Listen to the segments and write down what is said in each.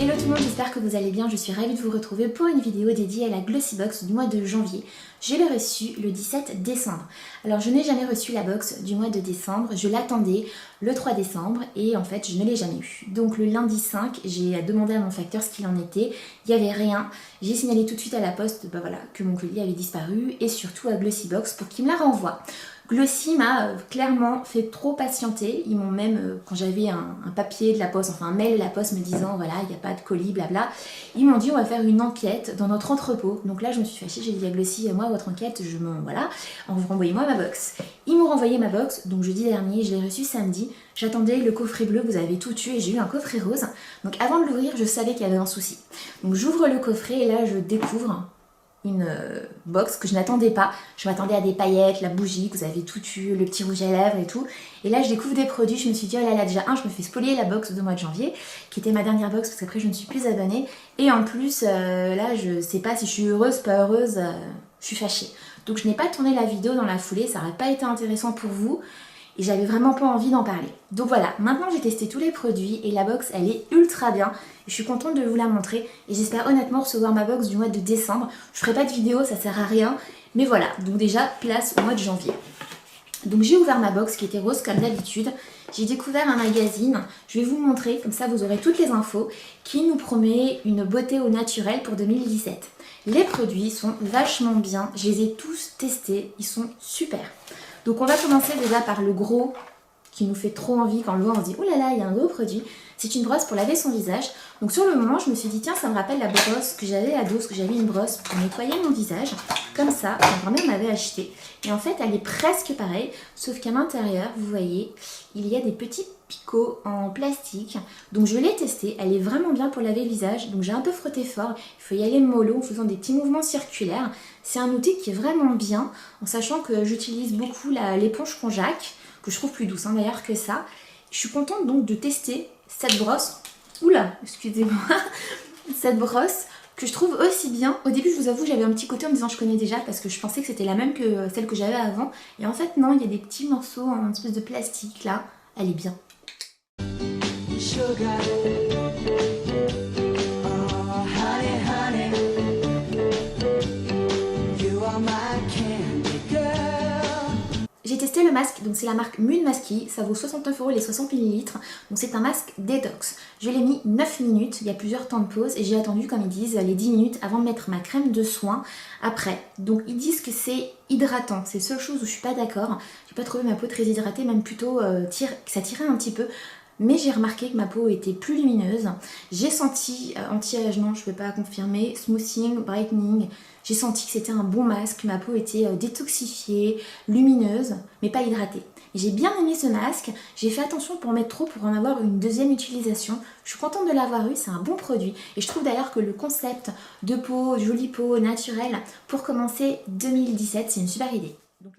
Hello tout le monde, j'espère que vous allez bien, je suis ravie de vous retrouver pour une vidéo dédiée à la Glossy Box du mois de janvier. Je l'ai reçue le 17 décembre. Alors je n'ai jamais reçu la box du mois de décembre, je l'attendais le 3 décembre et en fait je ne l'ai jamais eu. Donc le lundi 5, j'ai demandé à mon facteur ce qu'il en était, il n'y avait rien. J'ai signalé tout de suite à la poste que mon colis avait disparu et surtout à Glossy Box pour qu'il me la renvoie. Glossy m'a clairement fait trop patienter. Ils m'ont même, quand j'avais un papier de la poste, enfin un mail de la poste me disant voilà, il n'y a pas de colis, blabla, ils m'ont dit on va faire une enquête dans notre entrepôt. Donc là je me suis fâchée, j'ai dit à Glossy, moi votre enquête, renvoyez-moi ma box. Ils m'ont renvoyé ma box, donc jeudi dernier, je l'ai reçue samedi. J'attendais le coffret bleu, vous avez tout eu et j'ai eu un coffret rose. Donc avant de l'ouvrir, je savais qu'il y avait un souci. Donc j'ouvre le coffret et là je découvre une box que je n'attendais pas. Je m'attendais à des paillettes, la bougie, que vous avez tout eu, le petit rouge à lèvres et tout. Et là je découvre des produits, je me suis dit oh là là, déjà je me fais spolier la box de mois de janvier, qui était ma dernière box parce qu'après je ne suis plus abonnée. Et en plus là je sais pas si je suis heureuse, pas heureuse, je suis fâchée. Donc je n'ai pas tourné la vidéo dans la foulée, ça n'aurait pas été intéressant pour vous. Et j'avais vraiment pas envie d'en parler. Donc voilà, maintenant j'ai testé tous les produits et la box elle est ultra bien. Je suis contente de vous la montrer et j'espère honnêtement recevoir ma box du mois de décembre. Je ferai pas de vidéo, ça sert à rien. Mais voilà, donc déjà place au mois de janvier. Donc j'ai ouvert ma box qui était rose comme d'habitude. J'ai découvert un magazine, je vais vous montrer, comme ça vous aurez toutes les infos, qui nous promet une beauté au naturel pour 2017. Les produits sont vachement bien, je les ai tous testés, ils sont super. Donc on va commencer déjà par le gros qui nous fait trop envie quand on le voit, on se dit oh là là il y a un gros produit. C'est une brosse pour laver son visage. Donc sur le moment je me suis dit tiens ça me rappelle la brosse que j'avais à dos, parce que j'avais une brosse pour nettoyer mon visage. Comme ça, ma grand-mère m'avait acheté. Et en fait elle est presque pareille, sauf qu'à l'intérieur vous voyez il y a des petits picots en plastique. Donc je l'ai testée, elle est vraiment bien pour laver le visage. Donc j'ai un peu frotté fort, il faut y aller mollo en faisant des petits mouvements circulaires. C'est un outil qui est vraiment bien, en sachant que j'utilise beaucoup l'éponge Conjac, que je trouve plus douce d'ailleurs que ça. Je suis contente donc de tester cette brosse, oula, excusez-moi, cette brosse que je trouve aussi bien. Au début je vous avoue j'avais un petit côté en me disant je connais déjà parce que je pensais que c'était la même que celle que j'avais avant. Et en fait non, il y a des petits morceaux en espèce de plastique là, elle est bien. Sugar. J'ai testé le masque, donc c'est la marque Moon Masky, ça vaut 69 € les 60 ml, donc c'est un masque détox. Je l'ai mis 9 minutes, il y a plusieurs temps de pause et j'ai attendu, comme ils disent, les 10 minutes avant de mettre ma crème de soin après. Donc ils disent que c'est hydratant, c'est la seule chose où je suis pas d'accord. J'ai pas trouvé ma peau très hydratée, même plutôt que ça tirait un petit peu. Mais j'ai remarqué que ma peau était plus lumineuse. J'ai senti anti-âge, non je peux pas confirmer, smoothing, brightening. J'ai senti que c'était un bon masque, ma peau était détoxifiée, lumineuse, mais pas hydratée. J'ai bien aimé ce masque, j'ai fait attention pour en mettre trop pour en avoir une deuxième utilisation. Je suis contente de l'avoir eu, c'est un bon produit. Et je trouve d'ailleurs que le concept de peau, jolie peau, naturelle, pour commencer 2017, c'est une super idée. Donc...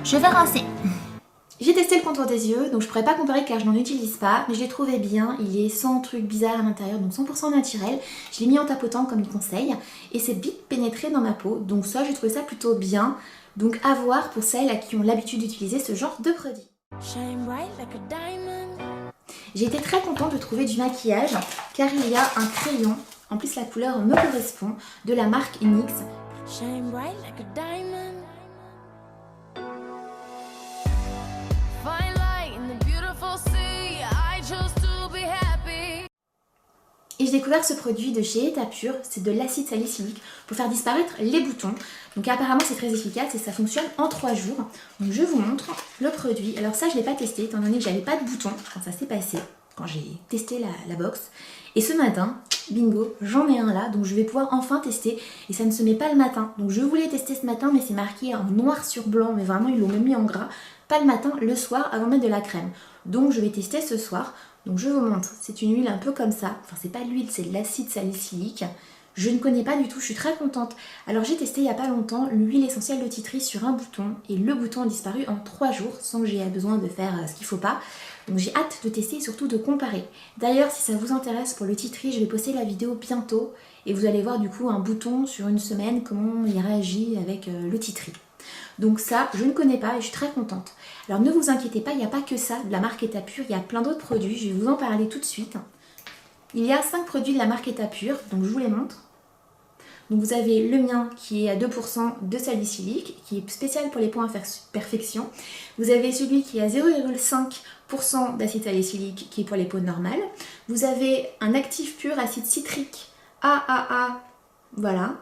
Je vais rincer. J'ai testé le contour des yeux, donc je pourrais pas comparer car je n'en utilise pas, mais je l'ai trouvé bien, il est sans truc bizarre à l'intérieur, donc 100% naturel. Je l'ai mis en tapotant comme il conseille, et c'est vite pénétré dans ma peau, donc ça j'ai trouvé ça plutôt bien. Donc à voir pour celles à qui ont l'habitude d'utiliser ce genre de produit. J'ai été très contente de trouver du maquillage, car il y a un crayon, en plus la couleur me correspond, de la marque NYX. Et j'ai découvert ce produit de chez Etapure, c'est de l'acide salicylique pour faire disparaître les boutons. Donc apparemment c'est très efficace et ça fonctionne en 3 jours. Donc je vous montre le produit. Alors ça je ne l'ai pas testé étant donné que j'avais pas de boutons quand ça s'est passé, quand j'ai testé la box. Et ce matin, bingo, j'en ai un là, donc je vais pouvoir enfin tester. Et ça ne se met pas le matin. Donc je voulais tester ce matin mais c'est marqué en noir sur blanc, mais vraiment ils l'ont même mis en gras. Pas le matin, le soir avant de mettre de la crème. Donc je vais tester ce soir. Donc je vous montre, c'est une huile un peu comme ça, enfin c'est pas de l'huile, c'est de l'acide salicylique. Je ne connais pas du tout, je suis très contente. Alors j'ai testé il n'y a pas longtemps l'huile essentielle de tea tree sur un bouton et le bouton a disparu en 3 jours sans que j'aie besoin de faire ce qu'il faut pas. Donc j'ai hâte de tester et surtout de comparer. D'ailleurs si ça vous intéresse pour le tea tree, je vais poster la vidéo bientôt et vous allez voir du coup un bouton sur une semaine, comment il réagit avec le tea tree. Donc ça, je ne connais pas et je suis très contente. Alors ne vous inquiétez pas, il n'y a pas que ça de la marque Etapure, il y a plein d'autres produits, je vais vous en parler tout de suite. Il y a 5 produits de la marque Etapure, donc je vous les montre. Donc vous avez le mien qui est à 2% de salicylique, qui est spécial pour les points perfection. Vous avez celui qui est à 0,5% d'acide salicylique, qui est pour les peaux normales. Vous avez un actif pur acide citrique AAA, voilà,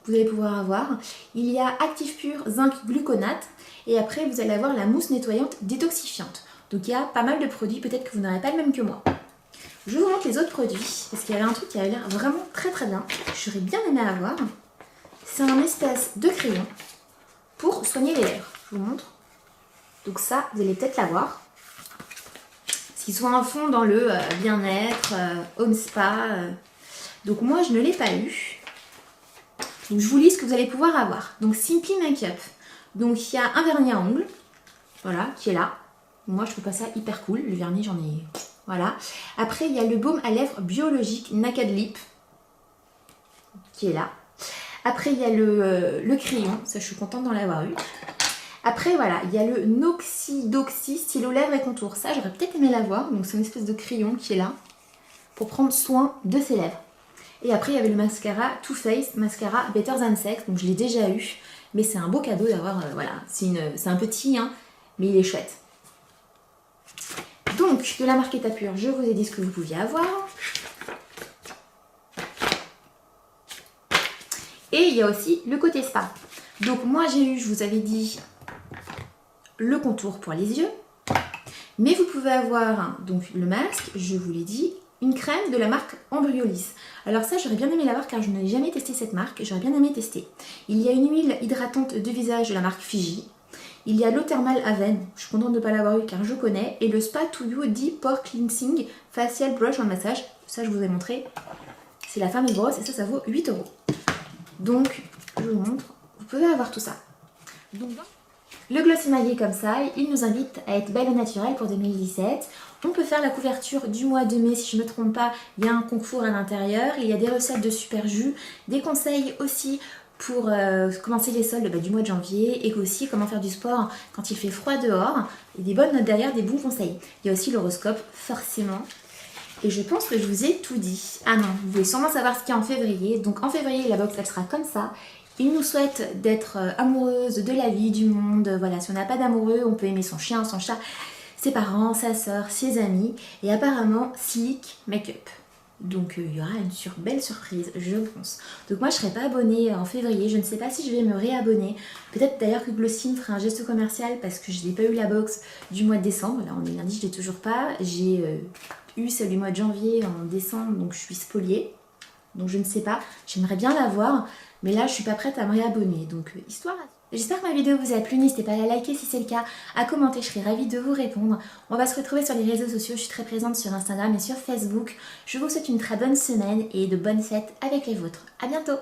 vous allez pouvoir avoir. Il y a actif pur zinc gluconate. Et après vous allez avoir la mousse nettoyante détoxifiante. Donc il y a pas mal de produits, peut-être que vous n'aurez pas le même que moi. Je vous montre les autres produits, parce qu'il y avait un truc qui avait l'air vraiment très très bien. J'aurais bien aimé avoir. C'est un espèce de crayon pour soigner les lèvres. Je vous montre. Donc ça, vous allez peut-être l'avoir. Parce qu'ils sont à fond dans le bien-être, home spa. Donc moi, je ne l'ai pas eu. Donc je vous lis ce que vous allez pouvoir avoir. Donc Simply Makeup. Donc il y a un vernis à ongles, voilà, qui est là. Moi, je trouve pas ça hyper cool. Le vernis, j'en ai... Voilà. Après, il y a le baume à lèvres biologique Naked Lip qui est là. Après, il y a le crayon. Ça, je suis contente d'en l'avoir eu. Après, voilà, il y a le Noxidoxy stylo lèvres et contour. Ça, j'aurais peut-être aimé l'avoir. Donc, c'est une espèce de crayon qui est là pour prendre soin de ses lèvres. Et après, il y avait le mascara Too Faced Mascara Better Than Sex. Donc, je l'ai déjà eu. Mais c'est un beau cadeau d'avoir... voilà, c'est un petit, hein, mais il est chouette. Donc, de la marque Etapure, je vous ai dit ce que vous pouviez avoir. Et il y a aussi le côté spa. Donc, moi, j'ai eu, je vous avais dit, le contour pour les yeux. Mais vous pouvez avoir, donc, le masque, je vous l'ai dit, une crème de la marque Embryolis. Alors ça, j'aurais bien aimé l'avoir car je n'ai jamais testé cette marque. J'aurais bien aimé tester. Il y a une huile hydratante de visage de la marque Fiji. Il y a l'eau thermale Aven, je suis contente de ne pas l'avoir eu car je connais. Et le Spa To You Deep Pore Cleansing Facial Brush en massage. Ça, je vous ai montré. C'est la fameuse brosse et ça vaut 8 €. Donc, je vous montre. Vous pouvez avoir tout ça. Donc, le Glossy Maggie comme ça, il nous invite à être belle au naturel pour 2017. On peut faire la couverture du mois de mai, si je ne me trompe pas. Il y a un concours à l'intérieur. Il y a des recettes de super jus, des conseils aussi pour commencer les soldes du mois de janvier et aussi comment faire du sport quand il fait froid dehors et des bonnes notes derrière, des bons conseils. Il y a aussi l'horoscope, forcément. Et je pense que je vous ai tout dit. Ah non, vous voulez sûrement savoir ce qu'il y a en février. Donc en février, la box, elle sera comme ça. Il nous souhaite d'être amoureuse de la vie, du monde. Voilà, si on n'a pas d'amoureux, on peut aimer son chien, son chat, ses parents, sa soeur, ses amis. Et apparemment, Slick Makeup. Donc il y aura une belle surprise, je pense. Donc moi je ne serai pas abonnée en février, je ne sais pas si je vais me réabonner. Peut-être d'ailleurs que Glossy me fera un geste commercial parce que je n'ai pas eu la box du mois de décembre. Là on est lundi, je ne l'ai toujours pas. J'ai eu celle du mois de janvier en décembre, donc je suis spoliée. Donc je ne sais pas, j'aimerais bien l'avoir, mais là je suis pas prête à me réabonner. Donc histoire. J'espère que ma vidéo vous a plu, n'hésitez pas à la liker si c'est le cas, à commenter, je serai ravie de vous répondre. On va se retrouver sur les réseaux sociaux, je suis très présente sur Instagram et sur Facebook. Je vous souhaite une très bonne semaine et de bonnes fêtes avec les vôtres. A bientôt!